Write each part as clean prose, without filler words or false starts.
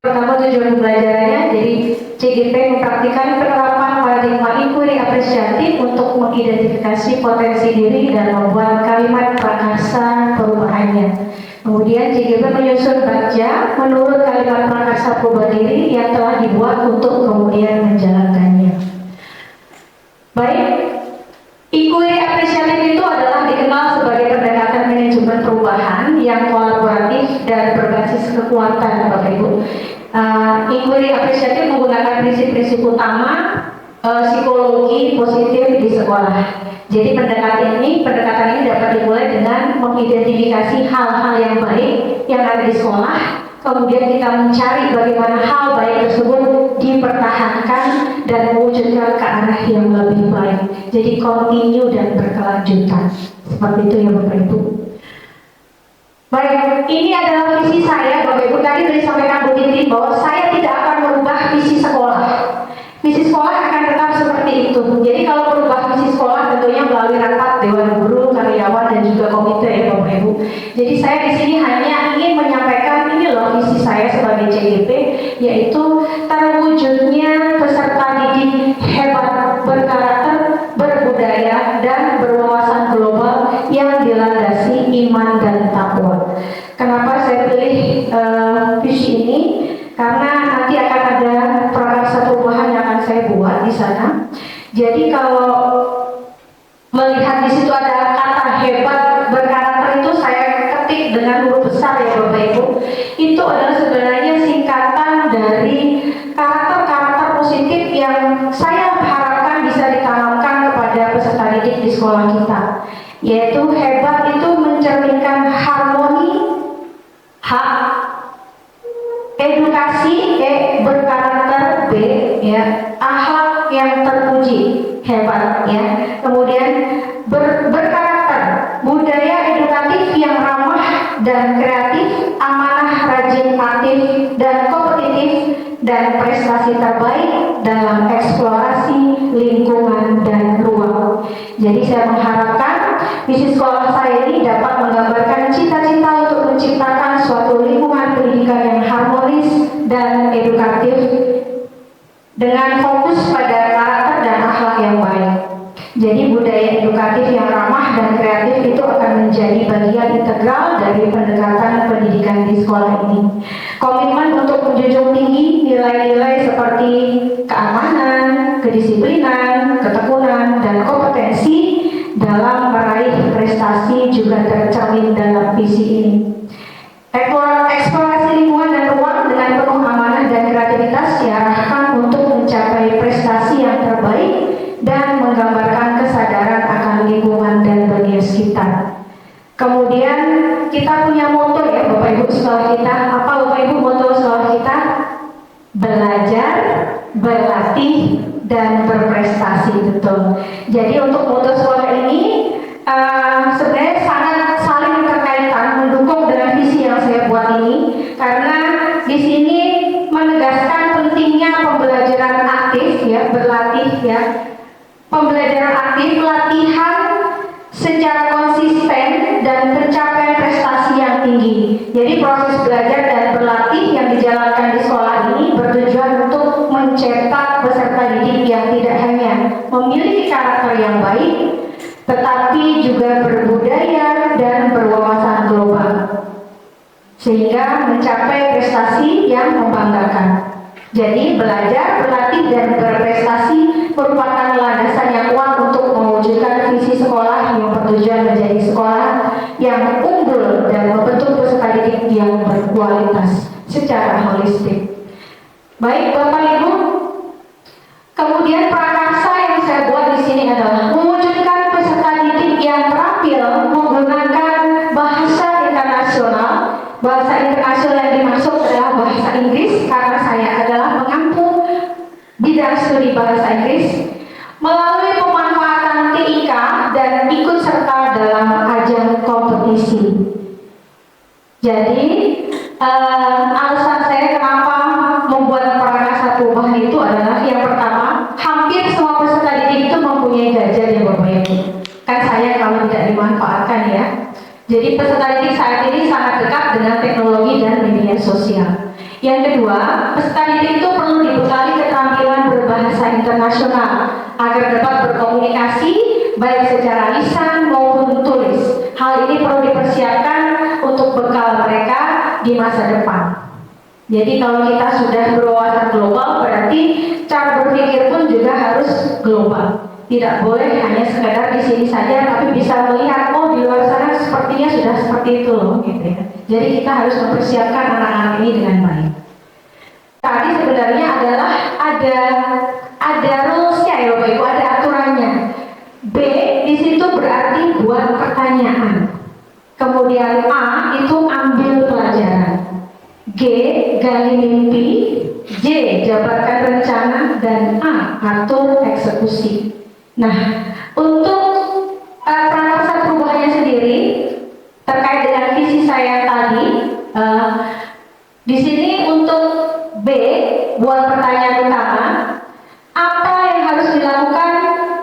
Pertama, tujuan pembelajarannya, jadi CGP mempraktikkan penerapan paradigma inquiry apresiatif untuk mengidentifikasi potensi diri dan membuat kalimat prakarsa perubahannya. Kemudian CGP menyusun baca menurut kalimat prakarsa perubahan diri yang telah dibuat untuk kemudian menjalankannya. Baik, inquiry apresiatif itu adalah dikenal sebagai pendekatan manajemen perubahan yang kolaboratif dan berbasis kekuatan, Bapak Ibu. Inquiry apresiatif menggunakan prinsip-prinsip utama psikologi positif di sekolah. Jadi pendekatan ini dapat dimulai dengan mengidentifikasi hal-hal yang baik yang ada di sekolah, kemudian kita mencari bagaimana hal baik tersebut dipertahankan dan mewujudkan ke arah yang lebih baik. Jadi continue dan berkelanjutan. Seperti itu ya Bapak Ibu. Baik, ini adalah visi saya Bapak Ibu. Tadi sudah disampaikan Bu Titi bahwa saya tidak akan merubah visi sekolah. Visi sekolah akan tetap seperti itu. Jadi kalau merubah visi sekolah tentunya melalui rapat Dewan Guru, karyawan dan juga komite ya Bapak Ibu. Jadi saya di sini hanya ingin menyampaikan ini loh visi saya sebagai CGP, yaitu terwujudnya peserta didik hebat, berkarakter, berbudaya dan berwawasan global yang dilandasi iman dan takwa. Kenapa saya pilih visi ini? Karena nanti akan ada prakarsa perubahan yang akan saya buat di sana. Jadi kalau melihat di situ ada kata hebat, berkarakter, itu saya ketik dengan huruf besar ya Bapak Ibu. Itu adalah sebenarnya singkatan dari karakter-karakter positif yang saya harapkan bisa ditanamkan kepada peserta didik di sekolah kita. Yaitu hebat itu mencerminkan harmoni, hak, edukasi, berkarakter, B, ya, akhlak yang terpuji, hebat, ya. Kemudian berkarakter, budaya edukatif yang ramah dan kreatif, amanah, rajin, aktif dan kompetitif, dan prestasi terbaik dalam eksplorasi lingkungan dan ruang. Jadi saya mengharapkan visi sekolah saya ini dapat menggambarkan cita-cita untuk menciptakan suatu lingkungan pendidikan yang harmonis dan edukatif dengan fokus pada karakter dan akhlak yang baik. Jadi budaya edukatif yang ramah dan kreatif itu akan menjadi bagian integral dari pendekatan pendidikan di sekolah ini. Komitmen untuk menjunjung tinggi nilai-nilai seperti keamanan, kedisiplinan, ketekunan, dan kompetensi dalam meraih prestasi juga tercermin dalam visi ini. Eksplorasi lingkungan dan ruang dengan penuh amanah dan kreativitas diarahkan untuk mencapai prestasi yang terbaik dan menggambarkan kesadaran akan lingkungan dan dunia sekitar. Kemudian kita punya moto ya Bapak Ibu sekolah kita. Apa Bapak Ibu moto sekolah kita? Belajar, berlatih, dan berprestasi, betul. Jadi untuk moto sekolah ini sebenarnya sangat saling berkaitan, mendukung dengan visi yang saya buat ini, karena di sini menegaskan pentingnya pembelajaran aktif ya, berlatih ya, pembelajaran aktif, latihan secara konsisten dan pencapaian prestasi yang tinggi. Jadi proses belajar dan berlatih yang dijalankan di sekolah ini bertujuan untuk mencetak peserta didik yang tidak hanya memiliki karakter yang baik, tetapi juga berbudaya dan berwawasan global, sehingga mencapai prestasi yang membanggakan. Jadi belajar, berlatih, dan berprestasi merupakan landasan yang kuat untuk mewujudkan visi sekolah yang bertujuan menjadi sekolah yang unggul dan membentuk peserta didik yang berkualitas secara holistik. Baik Bapak Ibu, kemudian prakarsa yang saya buat di sini adalah mewujudkan peserta didik yang terampil menggunakan bahasa internasional. Bahasa internasional yang dimaksud adalah bahasa Inggris, karena saya adalah mengampu bidang studi bahasa Inggris melalui pemanfaatan TIK dan ikut serta dalam ajang kompetisi. Jadi alasan saya kenapa membuat prakarsa perubahan itu adalah yang pertama, hampir semua peserta didik itu mempunyai gadget ya Bapak Ibu. Kan saya kalau tidak dimanfaatkan ya. Jadi peserta didik saat ini sangat dekat dengan teknologi dan media sosial. Yang kedua, peserta didik itu perlu dibekali keterampilan berbahasa internasional agar dapat berkomunikasi baik secara lisan maupun tulis. Hal ini perlu dipersiapkan untuk bekal mereka di masa depan. Jadi kalau kita sudah berwawasan global, berarti cara berpikir pun juga harus global. Tidak boleh hanya sekedar di sini saja, tapi bisa melihat, oh di luar sana sepertinya sudah seperti itu loh, gitu ya. Jadi kita harus mempersiapkan anak-anak ini dengan baik. Tadi sebenarnya adalah ada rules-nya ya Bapak Ibu, ada aturannya. B di situ berarti buat pertanyaan. Kemudian A itu ambil pelajaran. G gali mimpi. J jabarkan rencana, dan A atur eksekusi. Nah, untuk prakarsa perubahannya sendiri terkait dengan visi saya tadi, di sini untuk B buat pertanyaan utama, apa yang harus dilakukan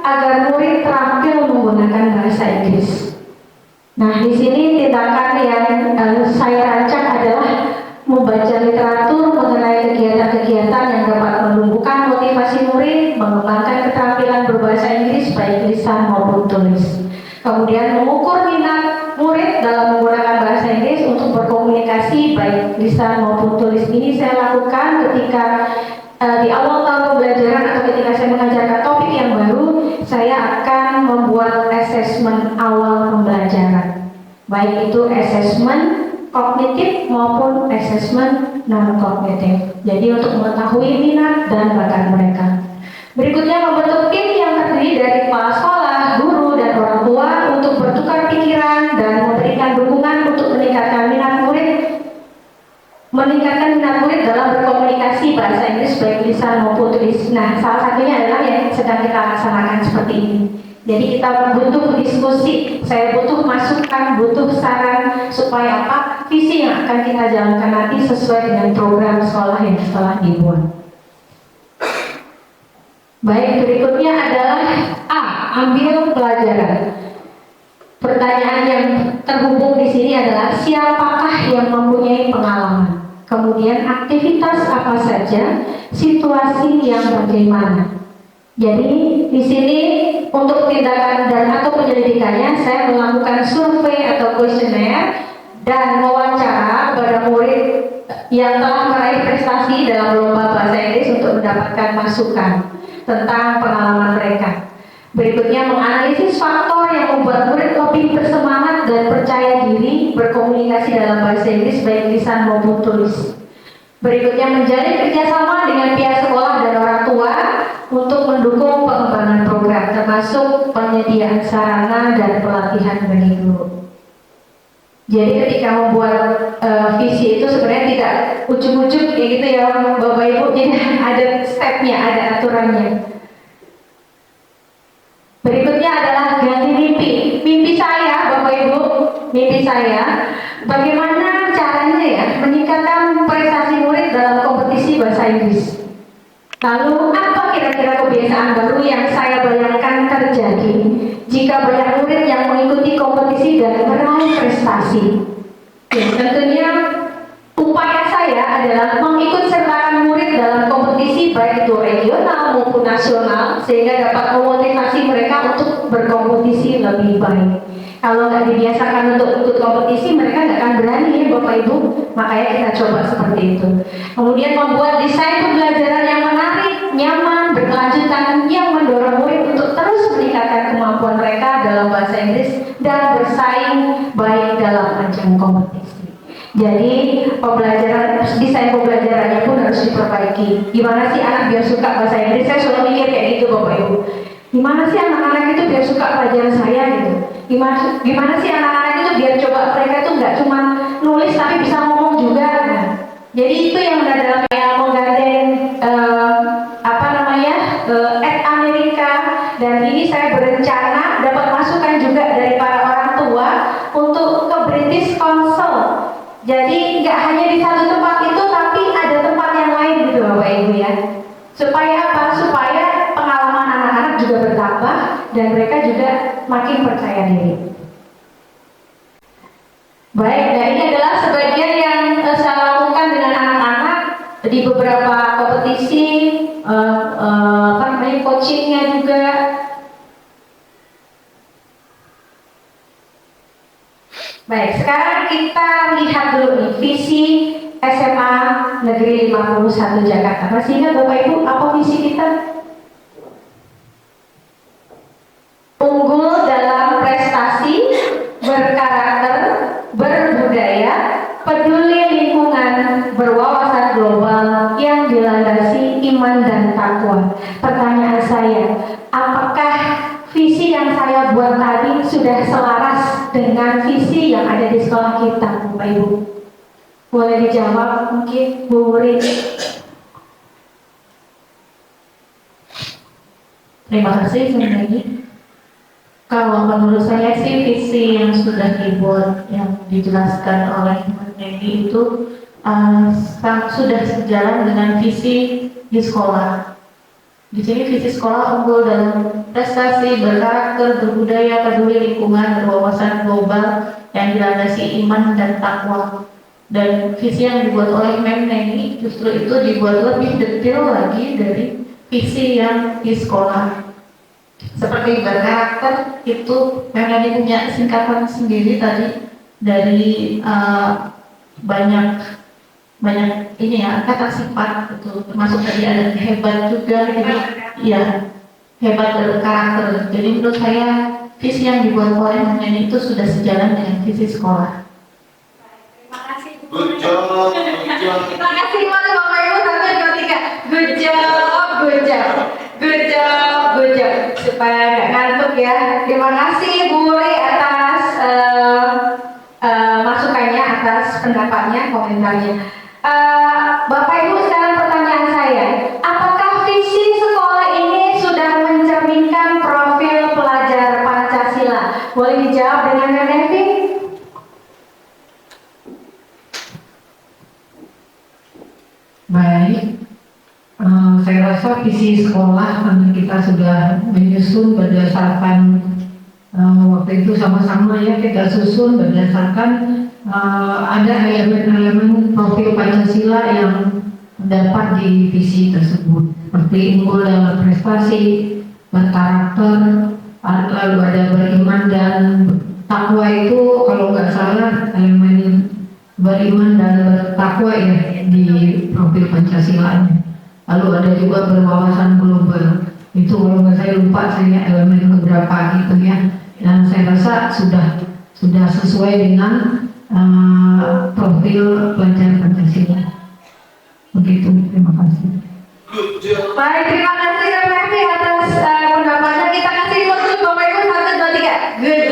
agar murid terampil menggunakan bahasa Inggris? Nah, di sini tindakan yang saya rancang adalah membaca literatur mengenai kegiatan-kegiatan yang dapat menumbuhkan motivasi murid, mengembangkan keterampilan berbahasa Inggris baik lisan maupun tulis. Kemudian mengukur minat murid dalam menggunakan bahasa Inggris untuk berkomunikasi baik lisan maupun tulis. Ini saya lakukan ketika di awal tahun pembelajaran atau ketika saya mengajarkan topik yang baru, saya akan membuat asesmen awal pembelajaran. Baik itu asesmen kognitif maupun asesmen non-kognitif. Jadi untuk mengetahui minat dan bakat mereka. Berikutnya membentuk tim yang terdiri dari kepala sekolah, guru, dan orang tua untuk bertukar pikiran dan memberikan dukungan untuk meningkatkan minat murid dalam berkomunikasi bahasa Inggris baik lisan maupun tulis. Nah, salah satunya adalah yang sedang kita laksanakan seperti ini. Jadi kita butuh diskusi, saya butuh masukan, butuh saran supaya apa visi yang akan kita jalankan nanti sesuai dengan program sekolah yang telah dibuat. Baik, berikutnya adalah A, ambil pelajaran. Pertanyaan yang terhubung di sini adalah siapakah yang mempunyai pengalaman? Kemudian aktivitas apa saja, situasi yang bagaimana. Jadi di sini untuk tindakan dan atau penyelidikannya saya melakukan survei atau kuesioner dan wawancara kepada murid yang telah meraih prestasi dalam lomba bahasa Inggris untuk mendapatkan masukan tentang pengalaman mereka. Berikutnya menganalisis faktor yang membuat murid lebih bersemangat dan percaya diri berkomunikasi dalam bahasa Inggris baik lisan maupun tulis. Berikutnya menjalin kerjasama dengan pihak sekolah dan orang tua untuk mendukung pengembangan program, termasuk penyediaan sarana dan pelatihan bagi guru. Jadi ketika membuat visi itu sebenarnya tidak ujuk-ujuk kayak gitu ya Bapak Ibu, jadi ada stepnya, ada aturannya. Berikutnya adalah ganti mimpi. Mimpi saya Bapak Ibu, mimpi saya bagaimana caranya ya meningkatkan prestasi murid dalam kompetisi bahasa Inggris. Lalu apa kira-kira kebiasaan baru yang saya bayangkan terjadi jika banyak murid yang mengikuti kompetisi dan meraih prestasi? Ya, tentunya upaya saya adalah mengikut sertakan murid dalam kompetisi baik itu regional maupun nasional sehingga dapat memotivasi mereka untuk berkompetisi lebih baik. Kalau nggak dibiasakan untuk ikut kompetisi, mereka nggak akan berani ya Bapak Ibu. Makanya kita coba seperti itu. Kemudian membuat desain pembelajaran yang menarik, nyaman, berkelanjutan, yang mendorong murid untuk terus meningkatkan kemampuan mereka dalam bahasa Inggris dan bersaing baik dalam ajang kompetisi. Jadi desain pembelajarannya pun harus diperbaiki. Gimana sih anak biar suka bahasa Inggris? Saya selalu mikir kayak gitu Bapak Ibu. Gimana sih anak-anak itu biar suka pelajaran saya gitu? Gimana sih anak-anak itu biar coba mereka itu nggak cuma nulis tapi bisa ngomong juga. Nah, jadi itu yang dalam yang menggandeng Ed Amerika, dan ini saya berencana dapat masukan juga dari para orang tua untuk ke British Council. Jadi nggak hanya di satu tempat itu, tapi ada tempat yang lain gitu Bapak Ibu ya. Supaya apa? Supaya pengalaman anak-anak juga bertambah dan mereka juga makin percaya diri. Baik, nah ini adalah sebagian yang saya lakukan dengan anak-anak beberapa kompetisi, coachingnya juga. Baik, sekarang kita lihat dulu nih visi SMA Negeri 51 Jakarta. Masih ingat Bapak Ibu apa visi kita? Unggul dalam prestasi, berkarakter, berbudaya, peduli lingkungan, berwawasan global yang dilandasi iman dan takwa. Pertanyaan saya, apakah visi yang saya buat tadi sudah selaras dengan visi yang ada di sekolah kita, Bapak Ibu? Boleh dijawab mungkin, Bu Wuri. Terima kasih, Sendiri. Kalau menurut saya sih visi yang sudah dibuat, yang dijelaskan oleh Mendagri itu sudah sejalan dengan visi di sekolah. Di sini visi sekolah unggul dalam prestasi, berkarakter, berbudaya, peduli lingkungan, berwawasan global yang dilandasi iman dan takwa. Dan visi yang dibuat oleh Mendagri justru itu dibuat lebih detail lagi dari visi yang di sekolah. Seperti berkarakter itu Mendagri punya singkatan sendiri tadi dari banyak ini ya, kata sifat itu, termasuk tadi ada hebat juga, jadi ya hebat berkarakter. Jadi menurut saya visi yang dibuat oleh Mendagri itu sudah sejalan dengan visi sekolah. Terima kasih. Good job. Terima kasih Bapak Ibu, 1, 2, 3. Good job. Supaya nggak ngantuk ya. Terima kasih Bu Wuri atas masukannya, atas pendapatnya, komentarnya. Bapak Ibu, sekarang pertanyaan saya, apakah visi sekolah ini sudah mencerminkan profil pelajar Pancasila? Boleh dijawab dengan Mendagri? Baik, saya rasa visi sekolah karena kita sudah menyusun berdasarkan waktu itu sama-sama ya kita susun berdasarkan ada elemen-elemen profil Pancasila yang terdapat di visi tersebut, seperti unggul dalam prestasi, berkarakter, lalu ada beriman dan takwa. Itu kalau nggak salah elemen beriman dan bertakwa ya di profil Pancasila. Lalu ada juga berwawasan global. Itu kalau nggak saya lupa saya elemen beberapa gitu ya. Dan saya rasa sudah sesuai dengan profil pelajar Pancasila. Begitu, terima kasih. Baik, terima kasih Mendagri atas pendapatnya. Kita kasih dulu Bapak Ibu, 1, 2, 3. Good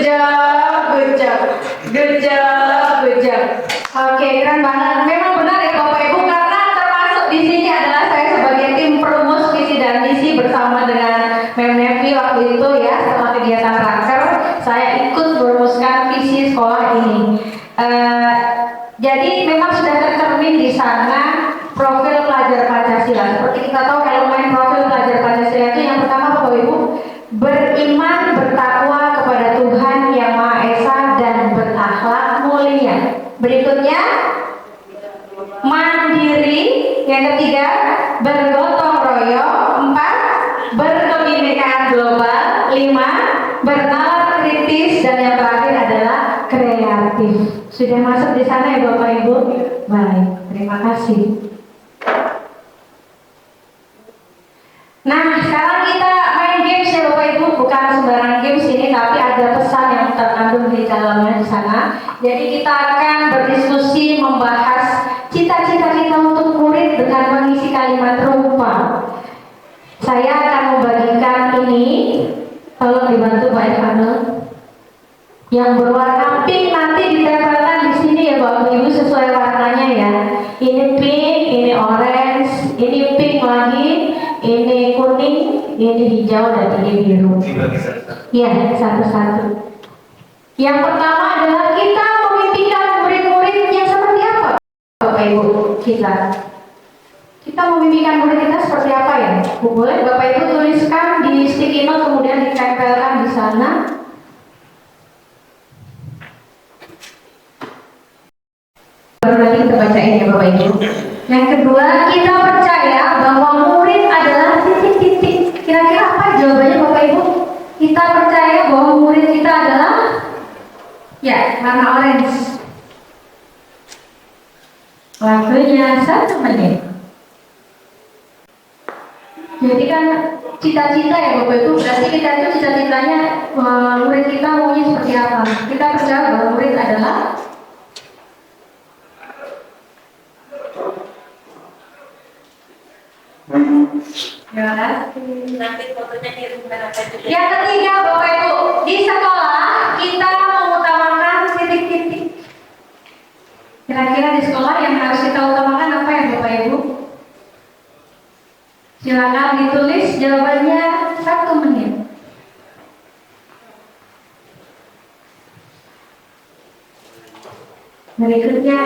job. Oke, keren banget. Memang benar ya Bapak Ibu, karena termasuk di sini adalah saya sebagai tim perumus visi dan misi bersama dengan Mendagri waktu itu ya, setelah kegiatan raker, saya ikut merumuskan visi sekolah ini. Jadi memang sudah tercermin di sana profil pelajar Pancasila. Seperti kita tahu elemen profil pelajar Pancasila itu yang pertama Bapak Ibu, beriman bertakwa kepada Tuhan Yang Maha Esa dan berakhlak mulia. Berikutnya mandiri. Yang ketiga bergotong royong. 4 berkebinekaan global. 5 bernalar kritis. Dan yang terakhir adalah kreatif. Sudah masuk di sana ya Bapak Ibu? Baik, terima kasih. Nah, sekarang kita main games ya Bapak Ibu, bukan sembarang games ini, tapi ada pesan yang terkandung di dalamnya di sana. Jadi kita akan berdiskusi membahas cita-cita kita untuk murid dengan mengisi kalimat rupa. Saya akan membagikan ini, tolong dibantu Pak Irfano, yang berwarna pink, nanti ditempelkan di sini ya Bapak Ibu sesuai warnanya ya. Ini pink, ini orange, ini pink lagi, ini kuning, ini hijau, dan ini biru. Ya, satu-satu. Yang pertama adalah kita memimpikan murid-muridnya seperti apa, Bapak Ibu kita. Kita memimpikan murid kita seperti apa ya? Boleh Bapak Ibu tuliskan di sticky note kemudian ditempelkan di sana. Baru nanti kita bacain ya Bapak Ibu. Yang kedua, kita percaya bahwa murid adalah titik-titik. Kira-kira apa jawabannya Bapak Ibu? Kita percaya bahwa murid kita adalah ya, warna orange. Waktunya 1 menit. Jadi kan cita-cita ya Bapak Ibu, berarti kita itu cita-citanya murid kita maunya seperti apa? Kita percaya bahwa murid adalah terima kasih. Nanti fotonya kirimkan apa juga. Yang ketiga Bapak Ibu, di sekolah kita mengutamakan titik-titik. Kira-kira di sekolah yang harus kita utamakan apa ya Bapak Ibu? Silakan ditulis jawabannya 1 menit. Berikutnya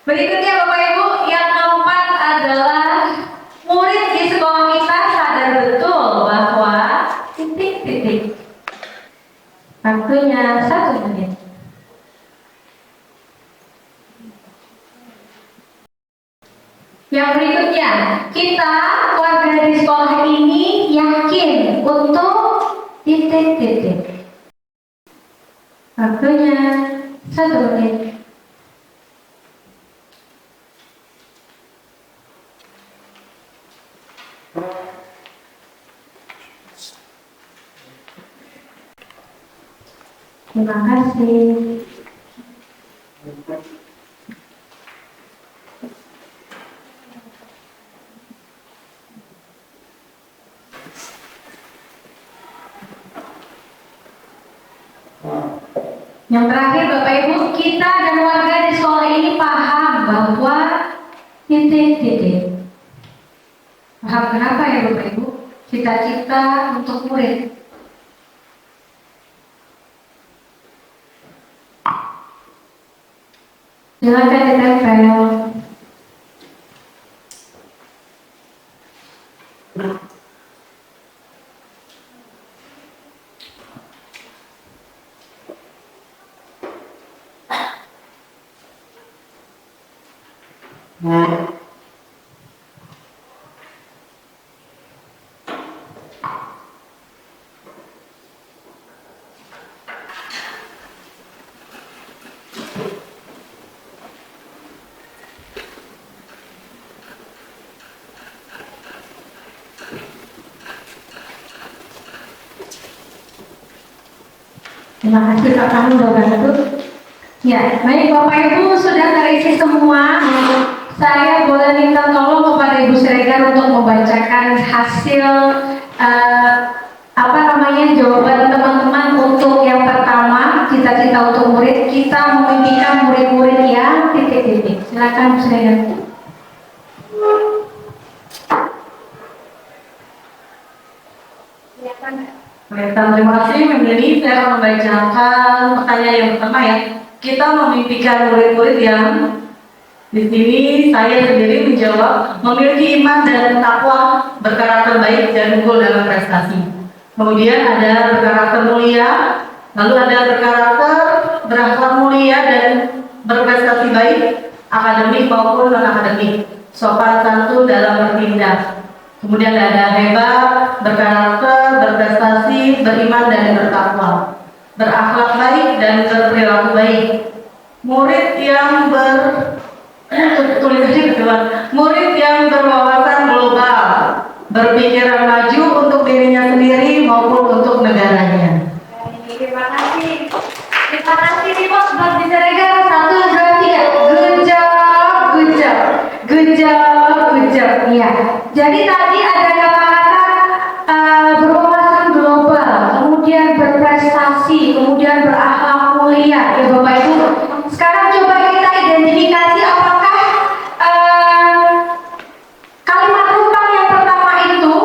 berikutnya Bapak Ibu, yang keempat adalah murid di sekolah kita sadar betul bahwa titik-titik. Waktunya 1 menit. Yang berikutnya, kita warga di sekolah ini yakin untuk titik-titik. Waktunya 1 menit. Terima kasih. Yang terakhir Bapak Ibu, kita dan warga di sekolah ini paham bahwa titik-titik. Paham kenapa ya Bapak Ibu? Cita-cita untuk murid. Silakan ditempel. Terima kasih Pak, kamu udah bantu. Ya, baik Bapak Ibu sudah terisi semua. Saya boleh minta tolong kepada Ibu Siregar untuk membacakan hasil jawaban teman-teman untuk yang pertama, cita-cita untuk murid. Kita memimpikan murid-murid yang titik-titik. Silakan Bu Siregar. Terima kasih Memilih. Saya akan membacakan pertanyaan yang pertama ya. Kita memimpikan murid-murid yang di sini saya sendiri menjawab memiliki iman dan takwa, berkarakter baik dan unggul dalam prestasi. Kemudian ada berkarakter mulia, lalu ada berkarakter berakhlak mulia dan berprestasi baik, akademik maupun non akademik, sopan santun dalam bertindak. Kemudian ada hebat, berkarakter, berprestasi, beriman dan bertakwa, berakhlak baik dan berperilaku baik. Murid yang murid yang berwawasan global, berpikiran maju untuk dirinya sendiri maupun untuk negaranya. Terima kasih. Terima kasih nih Bos, Bos Siregar. 1, 2, 3. Good job, good job, good job, good job. Iya. Jadi tadi ada kata-kata berwawasan global, kemudian berprestasi, kemudian berakhlak mulia. Ya Bapak Ibu. Sekarang coba kita identifikasi apakah kalimat rumpang yang pertama itu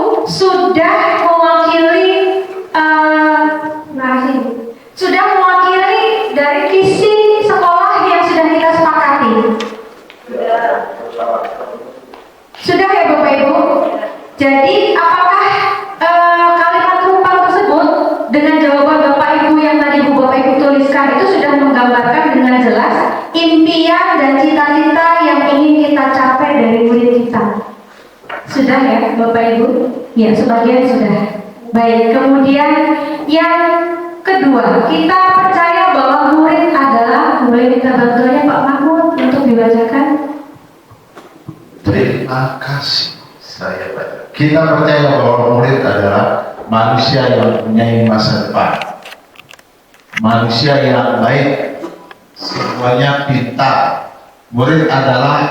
Ya, sebagian sudah. Baik, kemudian yang kedua, kita percaya bahwa murid adalah, boleh minta bantuannya Pak Mahmud untuk dibacakan. Terima kasih. Saya baca. Kita percaya bahwa murid adalah manusia yang mempunyai masa depan, manusia yang baik, semuanya pintar. Murid adalah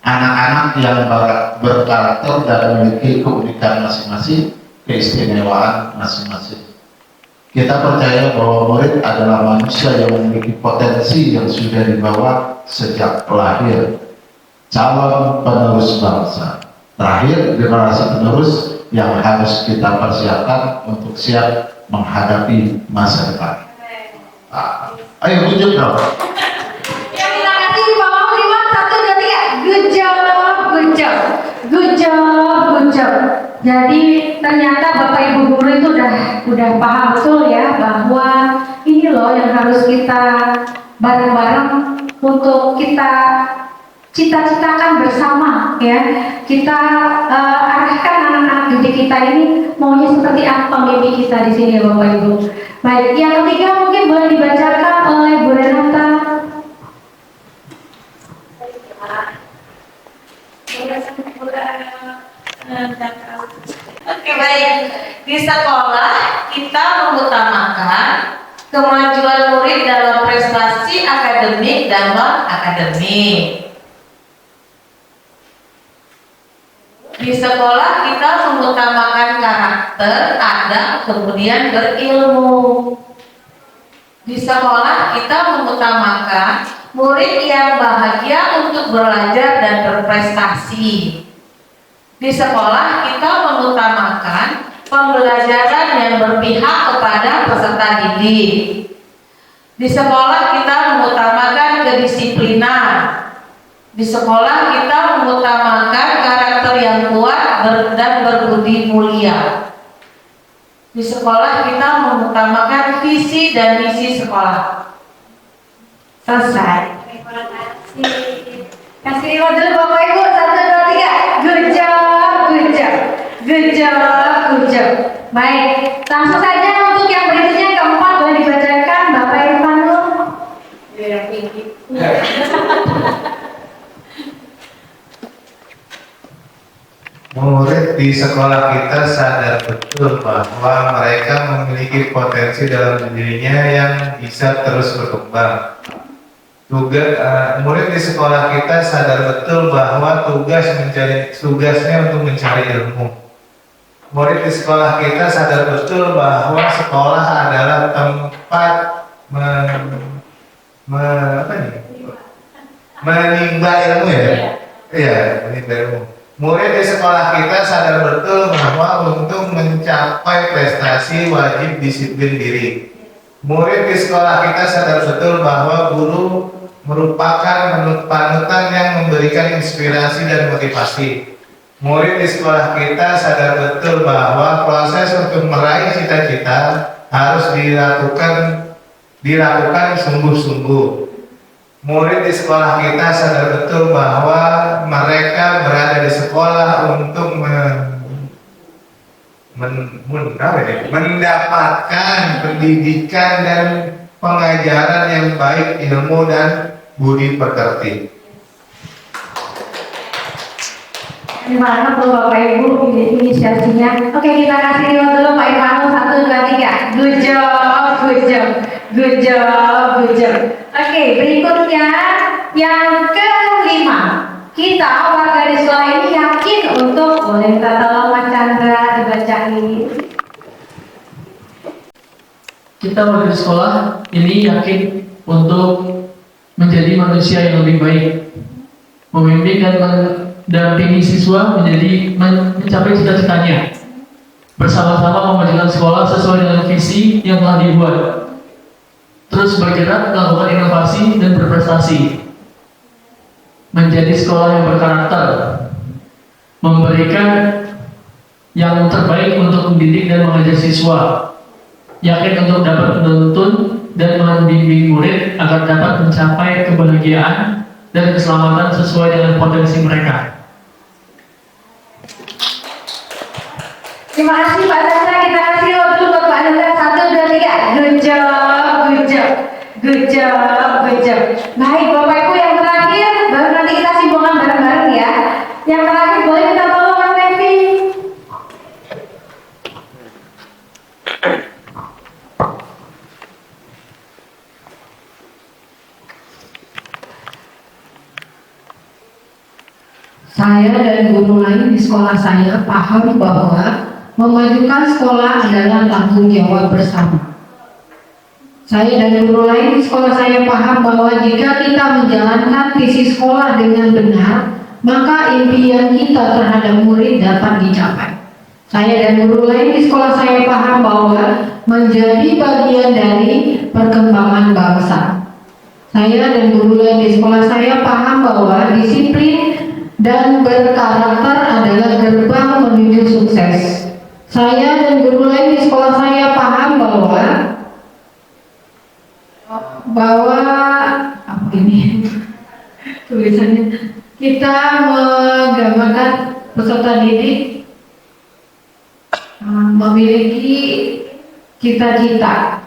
anak-anak yang berkarakter dan memiliki keunikan masing-masing, keistimewaan masing-masing. Kita percaya bahwa murid adalah manusia yang memiliki potensi yang sudah dibawa sejak lahir, calon penerus bangsa. Terakhir, generasi penerus yang harus kita persiapkan untuk siap menghadapi masa depan. Ayo tunjuk dong. Ya, terima kasih Pak Mahmud. 1, 2, 3. Good job, good job, good job, good job. Jadi ternyata Bapak Ibu guru itu udah paham betul ya bahwa ini loh yang harus kita bareng-bareng untuk kita cita-citakan bersama ya. Kita arahkan anak-anak didik kita ini maunya seperti apa mimpi kita di sini ya Bapak Ibu. Baik, yang ketiga mungkin boleh dibacakan oleh Bu Renata. Oke, baik. Di sekolah kita mengutamakan kemajuan murid dalam prestasi akademik dan non-akademik. Di sekolah kita mengutamakan karakter, adab, kemudian berilmu. Di sekolah kita mengutamakan murid yang bahagia untuk belajar dan berprestasi. Di sekolah kita mengutamakan pembelajaran yang berpihak kepada peserta didik. Di sekolah kita mengutamakan kedisiplinan. Di sekolah kita mengutamakan karakter yang kuat dan berbudi mulia. Di sekolah kita mengutamakan visi dan misi sekolah. Selesai. Terima kasih. Kasih reward dulu Bapak Ibu. 1, 2, 3. Good job, good job, good job, good job. Baik, langsung saja untuk yang berikutnya keempat boleh dibacakan Bapak Irfan dulu. Yang tinggi. Murid di sekolah kita sadar betul bahwa mereka memiliki potensi dalam dirinya yang bisa terus berkembang. Murid di sekolah kita sadar betul bahwa tugasnya untuk mencari ilmu. Murid di sekolah kita sadar betul bahwa sekolah adalah tempat menimba ilmu ya. Iya, menimba ilmu. Murid di sekolah kita sadar betul bahwa untuk mencapai prestasi wajib disiplin diri. Murid di sekolah kita sadar betul bahwa guru merupakan panutan yang memberikan inspirasi dan motivasi. Murid di sekolah kita sadar betul bahwa proses untuk meraih cita-cita harus dilakukan sungguh-sungguh. Murid di sekolah kita sadar betul bahwa mereka berada di sekolah untuk mendapatkan pendidikan dan pengajaran yang baik, ilmu dan budi pekerti. Terima kasih Bapak Ibu inisiasinya. Oke, kita kasih reward dulu Pak Irfan. 1, 2, 3. Good job, good job, good job, good job. Oke, berikutnya yang kelima. Kita warga di sekolah ini yakin untuk, boleh minta tolong Mas Chandra dibacain. Kita warga di sekolah ini yakin untuk menjadi manusia yang lebih baik, membimbing dan mendampingi siswa mencapai cita-citanya, bersama-sama memajukan sekolah sesuai dengan visi yang telah dibuat, terus bergerak melakukan inovasi dan berprestasi, menjadi sekolah yang berkarakter, memberikan yang terbaik untuk mendidik dan mengajar siswa, yakin untuk dapat menuntun dan membimbing murid agar dapat mencapai kebahagiaan dan keselamatan sesuai dengan potensi mereka. Terima kasih Pak Chandra, kita kasih waktu buat Pak Chandra. 1, 2, 3. Good job, good job, good job, good job. Baik Bapak Ibu, yang terakhir baru nanti kita simpulkan bareng-bareng ya. Yang terakhir boleh kita tolong Mas Revi. Saya dan guru lain di sekolah saya paham bahwa memajukan sekolah adalah tanggung jawab bersama. Saya dan guru lain di sekolah saya paham bahwa jika kita menjalankan visi sekolah dengan benar, maka impian kita terhadap murid dapat dicapai. Saya dan guru lain di sekolah saya paham bahwa menjadi bagian dari perkembangan bangsa. Saya dan guru lain di sekolah saya paham bahwa disiplin dan berkarakter adalah gerbang menuju sukses. Saya dan guru lain di sekolah saya paham bahwa apa ini tulisannya, kita menggambarkan peserta didik memiliki cita-cita.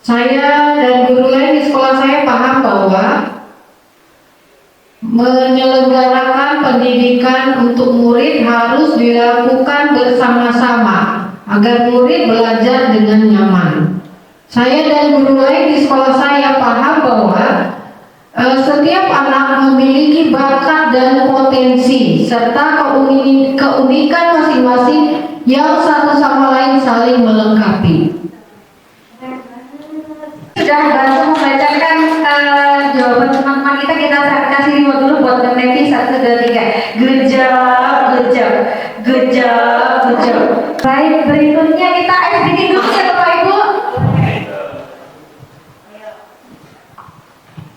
Saya dan guru lain di sekolah saya paham bahwa menyelenggarakan pendidikan untuk murid harus dilakukan bersama-sama agar murid belajar dengan nyaman. Saya dan guru lain di sekolah saya paham bahwa setiap anak memiliki bakat dan potensi serta keunikan masing-masing yang satu sama lain saling melengkapi. Sudah bantu membacakan jawaban teman-teman kita kasih remote dulu buat Nevi. 1, 2, 3. Good job, good job, good job, good job. Baik, berikutnya kita bikin dulu ya Bapak Ibu.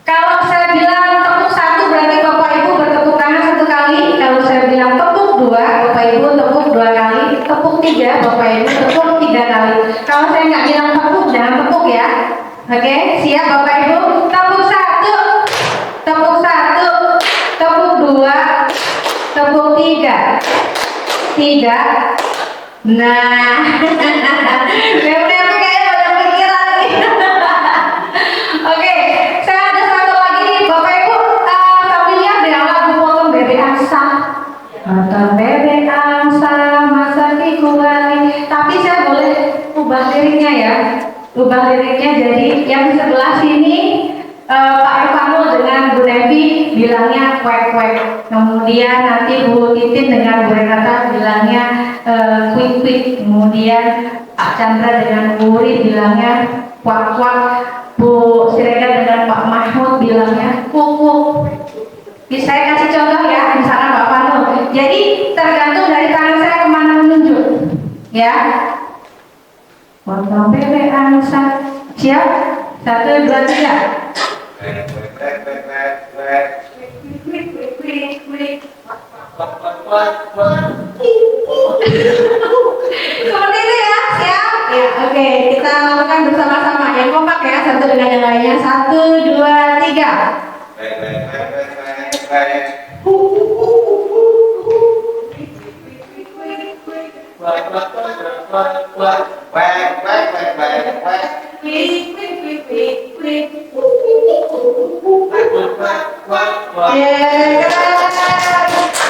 Kalau saya bilang tepuk 1 berarti Bapak Ibu bertepuk tangan 1 kali. Kalau saya bilang tepuk 2, Bapak Ibu tepuk 2 kali. Tepuk 3, Bapak Ibu tepuk 3 kali. Kalau saya nggak bilang tepuk, jangan tepuk ya. Oke, siap Bapak Ibu? Tepuk 1, tepuk 1, tepuk 2, tepuk 3. 3. Nah, bener-bener kayaknya banyak pikiran nih. Oke, saya ada satu lagi nih Bapak Ibu, familiar dengan lagu Potong Bebek Angsa. Potong bebek angsa, masa dikuali. Tapi saya boleh ubah liriknya ya. Ubah liriknya jadi yang di sebelah sini Pak Irfanul dengan Bu Nevi bilangnya kwek-kwek. Kemudian nanti Bu Titin dengan Bu Renata bilangnya kwik-kwik. Kemudian Pak Chandra dengan Bu Uri bilangnya kwak-kwak. Bu Sirega dengan Pak Mahmud bilangnya kuk-kuk. Saya kasih contoh ya, misalnya Pak Fanul. Jadi tergantung dari tangan saya kemana menunjuk. Ya. Potong bebek angsa. Siap? 1, 2, 3. Seperti itu ya, siap? Ya, oke. Kita lakukan bersama-sama. Yang kompak ya, satu dengan yang lainnya. 1, 2, 3.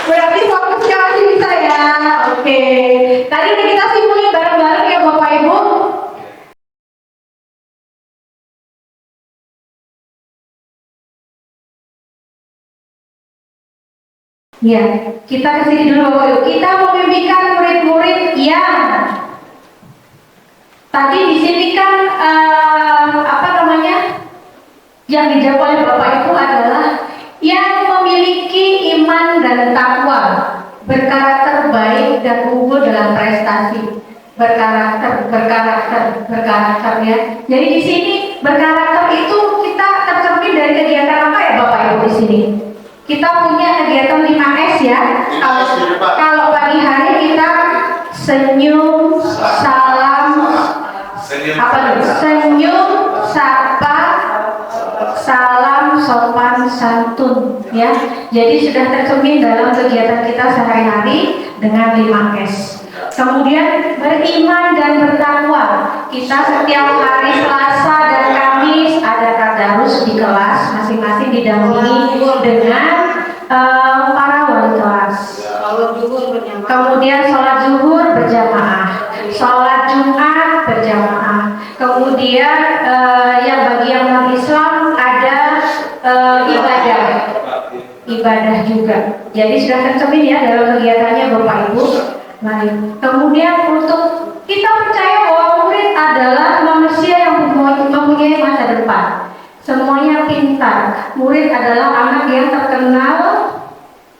Berarti fokusnya masih bisa ya. Oke. Tadi udah kita simpulin bareng-bareng ya Bapak Ibu. Ya, kita kesini dulu Bapak Ibu. Kita memimpikan murid-murid yang tadi di sini kan yang dijawab oleh Bapak Ibu adalah yang memiliki iman dan takwa, berkarakter baik dan unggul dalam prestasi. Berkarakter ya. Jadi di sini berkarakter itu kita tercermin dari kegiatan apa ya Bapak Ibu di sini? Kita punya kegiatan 5S ya. Kalau pagi hari kita senyum, salam, senyum, sapa, salam, sopan, santun ya. Jadi sudah tercermin dalam kegiatan kita sehari-hari dengan 5S. Kemudian beriman dan bertakwa. Kita setiap hari Selasa dan Kamis ada tadarus di kelas, masing-masing didampingi dengan para wali kelas. Kemudian sholat zuhur berjamaah, sholat Jumat berjamaah. Kemudian yang bagi yang non Islam ada ibadah juga. Jadi sudah tercermin ya dalam kegiatannya Bapak Ibu. Baik. Kemudian untuk kita percaya bahwa murid adalah manusia yang mempunyai masa depan. Semuanya pintar. Murid adalah anak yang terkenal,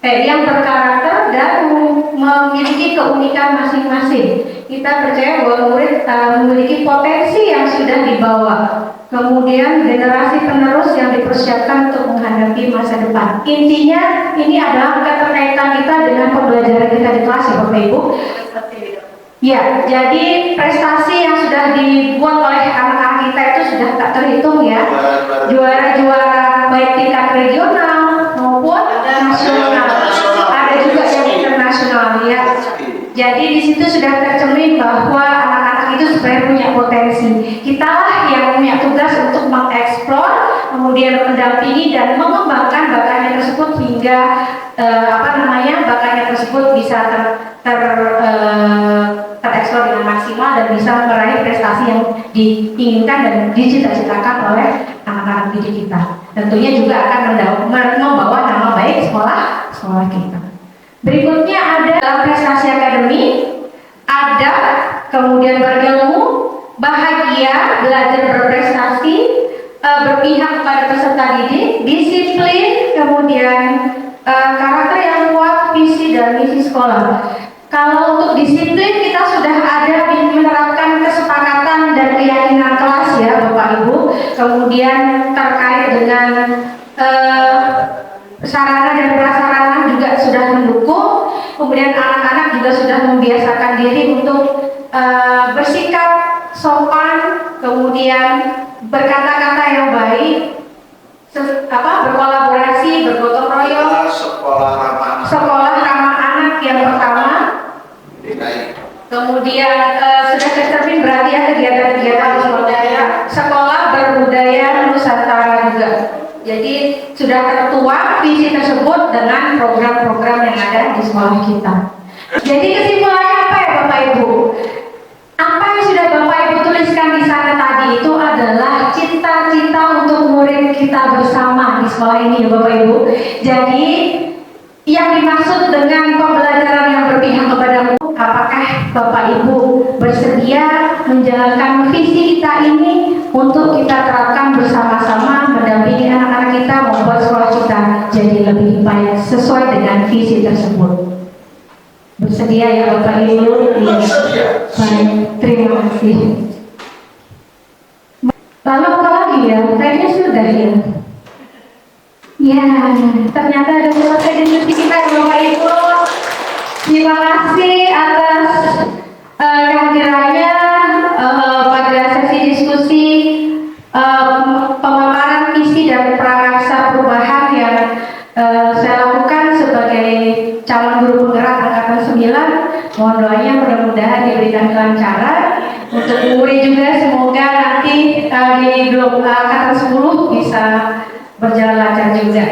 yang berkarakter dan memiliki keunikan masing-masing. Kita percaya bahwa murid memiliki potensi yang sudah dibawa. Kemudian generasi penerus yang dipersiapkan untuk menghadapi masa depan. Intinya ini adalah keterkaitan kita dengan pembelajaran kita di kelas ya Bapak Ibu. Ya, jadi prestasi yang sudah dibuat oleh anak-anak kita itu sudah tak terhitung ya. Juara-juara baik tingkat regional maupun nasional. Ada juga yang internasional ya. Jadi di situ sudah tercermin bahwa anak-anak itu sebenarnya punya potensi. Kitalah yang punya tugas untuk mengeksplor, kemudian mendampingi dan mengembangkan bakatnya tersebut hingga bakatnya tersebut bisa tereksplor dengan maksimal dan bisa meraih prestasi yang diinginkan dan dicita-citakan oleh anak-anak didik kita. Tentunya juga akan membawa nama baik sekolah kita. Berikutnya ada dalam prestasi akademik, ada kemudian berilmu, bahagia, belajar berprestasi, berpihak kepada peserta didik, disiplin, kemudian karakter yang kuat, visi dan misi sekolah. Kalau untuk disiplin kita sudah ada menerapkan kesepakatan dan keyakinan kelas ya Bapak Ibu. Kemudian terkait dengan sarana dan prasarana juga sudah mendukung. Kemudian anak-anak juga sudah membiasakan diri untuk bersikap sopan, kemudian berkata-kata yang baik, berkolaborasi, bergotong royong. Sekolah ramah anak yang pertama. Kemudian sudah tercermin berarti ya kegiatan-kegiatan sekolah berbudaya Nusantara juga. Jadi sudah tertuang visi tersebut dengan program-program yang ada di sekolah kita. Jadi kesimpulannya apa ya Bapak Ibu? Apa yang sudah Bapak Ibu tuliskan di sana tadi itu adalah cita-cita untuk murid kita bersama di sekolah ini ya Bapak Ibu. Jadi yang dimaksud dengan pembelajaran yang berpihak kepada murid, apakah Bapak Ibu bersedia menjalankan visi kita ini untuk kita terapkan bersama-sama mendampingi anak-anak kita membuat sekolah kita jadi lebih baik sesuai dengan visi tersebut. Bersedia ya Bapak Ibu? Iya. Baik, terima kasih. Lalu apa lagi ya? Kayaknya sudah ya. Ya, ternyata ada selesai diskusi kita ya Bapak Ibu. Terima kasih atas kehadirannya pada sesi diskusi pemaparan visi dan prakarsa perubahan yang saya lakukan sebagai calon guru penggerak angkatan 9. Mohon doanya mudah-mudahan diberikan kelancaran. Untuk murid juga semoga nanti di angkatan 10 bisa berjalan lancar juga.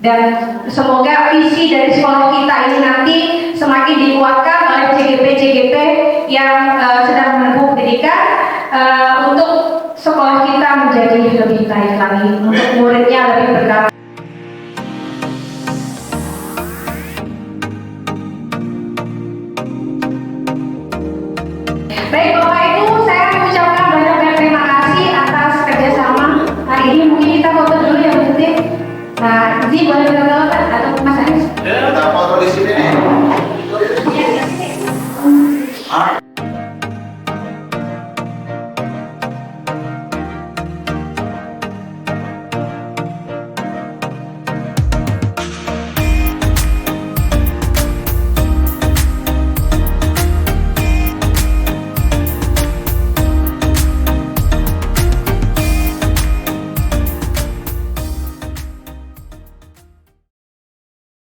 Dan semoga visi dari sekolah kita ini nanti semakin dikuatkan oleh CGP-CGP yang sedang menempuh pendidikan untuk sekolah kita menjadi lebih baik lagi, untuk muridnya lebih berkembang.